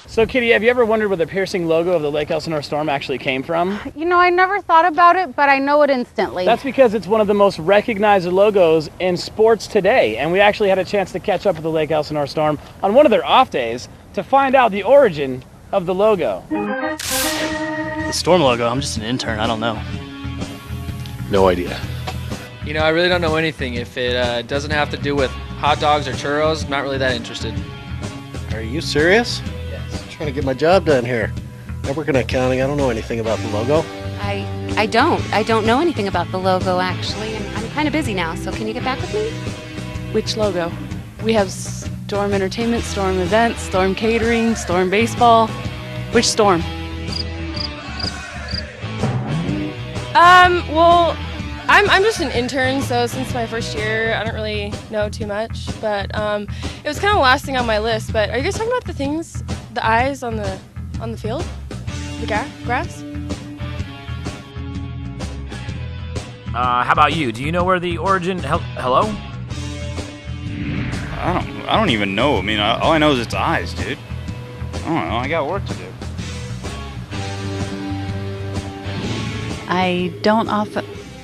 So, Kitty, have you ever wondered where the piercing logo of the Lake Elsinore Storm actually came from? You know, I never thought about it, but I know it instantly. That's because it's one of the most recognized logos in sports today, and we actually had a chance to catch up with the Lake Elsinore Storm on one of their off days to find out the origin of the logo. The Storm logo, I'm just an intern, I don't know. No idea. You know, I really don't know anything. If it doesn't have to do with hot dogs or churros, not really that interested. Are you serious? Yes. I'm trying to get my job done here. I work in accounting. I don't know anything about the logo. I don't know anything about the logo, actually, and I'm kind of busy now, so can you get back with me? Which logo? We have Storm Entertainment, Storm Events, Storm Catering, Storm Baseball. Which Storm? Well, I'm just an intern, so since my first year, I don't really know too much, but it was kind of the last thing on my list. But are you guys talking about the things, the eyes on the field? The grass? How about you? Do you know where the origin... Hello? I don't even know. I mean, all I know is it's eyes, dude. I don't know. I got work to do. I don't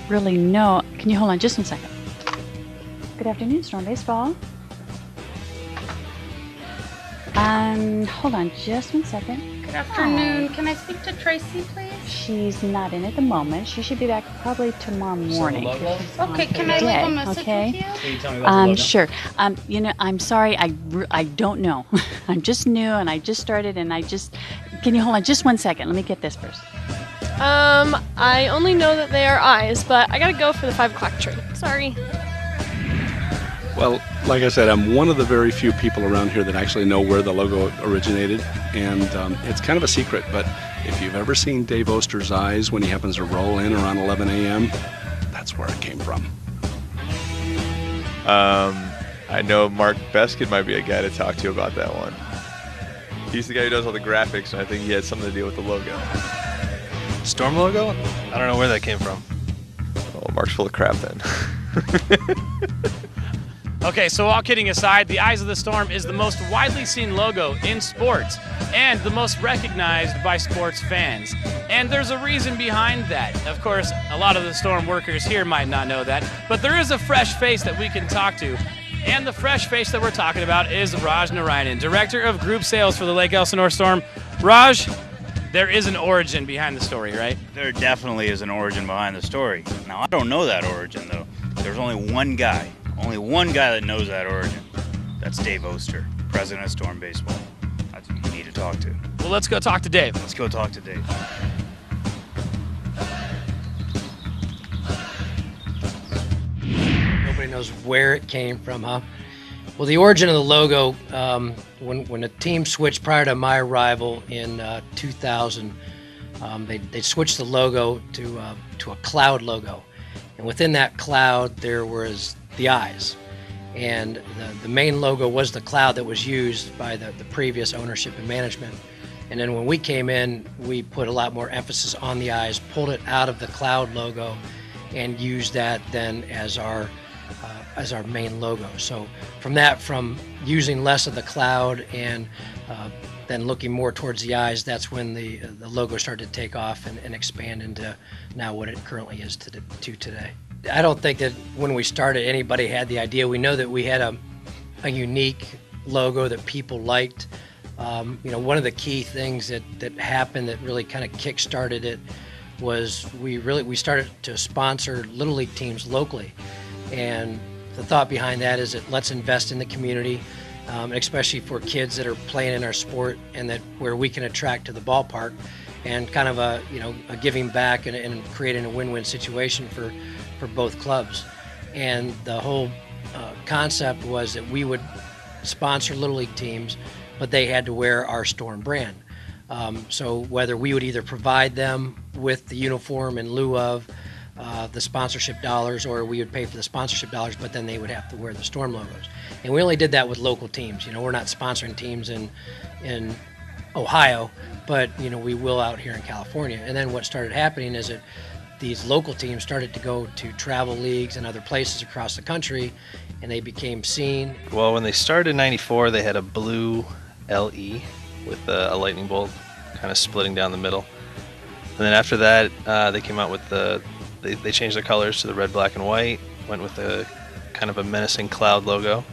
really know. Can you hold on just 1 second? Good afternoon, Storm Baseball. Hold on just 1 second. Good afternoon. Can I speak to Tracy, please? She's not in at the moment. She should be back probably tomorrow morning. Okay, can I leave a message with you? Can you tell me about the logo? Sure. You know, I'm sorry. I don't know. I'm just new and I just started and Can you hold on just 1 second? Let me get this first. I only know that they are eyes, but I gotta go for the 5 o'clock train. Sorry. Well, like I said, I'm one of the very few people around here that actually know where the logo originated, and it's kind of a secret, but if you've ever seen Dave Oster's eyes when he happens to roll in around 11 a.m., that's where it came from. I know Mark Beskid might be a guy to talk to about that one. He's the guy who does all the graphics, and I think he had something to do with the logo. Storm logo? I don't know where that came from. Oh, Mark's full of crap then. Okay, so all kidding aside, the Eyes of the Storm is the most widely seen logo in sports and the most recognized by sports fans. And there's a reason behind that. Of course, a lot of the Storm workers here might not know that, but there is a fresh face that we can talk to. And the fresh face that we're talking about is Raj Narayanan, Director of Group Sales for the Lake Elsinore Storm. Raj, there is an origin behind the story, right? There definitely is an origin behind the story. Now, I don't know that origin, though. There's only one guy that knows that origin. That's Dave Oster, President of Storm Baseball. That's who you need to talk to. Well, let's go talk to Dave. Let's go talk to Dave. Nobody knows where it came from, huh? Well, the origin of the logo, when a team switched prior to my arrival in 2000, they switched the logo to a cloud logo. And within that cloud, there was the eyes. And the main logo was the cloud that was used by the previous ownership and management. And then when we came in, we put a lot more emphasis on the eyes, pulled it out of the cloud logo, and used that then as our main logo. So from using less of the cloud and then looking more towards the eyes, that's when the logo started to take off and expand into now what it currently is to today. I don't think that when we started anybody had the idea. We know that we had a unique logo that people liked. One of the key things that happened that really kind of kick-started it was we started to sponsor Little League teams locally. And the thought behind that is that let's invest in the community, especially for kids that are playing in our sport, and that where we can attract to the ballpark, and kind of a giving back and creating a win-win situation for both clubs. And the whole concept was that we would sponsor Little League teams, but they had to wear our Storm brand. So whether we would either provide them with the uniform in lieu of the sponsorship dollars, or we would pay for the sponsorship dollars, but then they would have to wear the Storm logos. And we only did that with local teams. We're not sponsoring teams in Ohio, but we will out here in California. And then what started happening is that these local teams started to go to travel leagues and other places across the country, and they became seen. Well, when they started in '94, they had a blue LE, with a lightning bolt kind of splitting down the middle. And then after that, they came out with they changed their colors to the red, black, and white, went with a kind of a menacing cloud logo,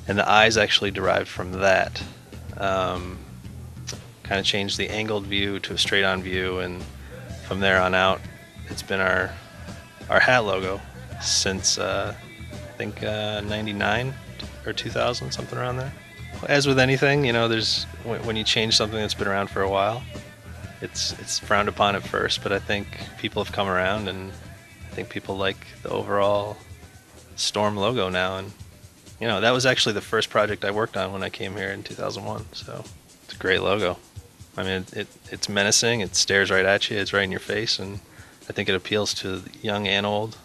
and the eyes actually derived from that. Kind of changed the angled view to a straight-on view, and from there on out, it's been our hat logo since I think 99 or 2000, something around there. As with anything, there's when you change something that's been around for a while, it's frowned upon at first, but I think people have come around, and I think people like the overall Storm logo now. And that was actually the first project I worked on when I came here in 2001. So it's a great logo. I mean, it's menacing. It stares right at you. It's right in your face, and I think it appeals to young and old.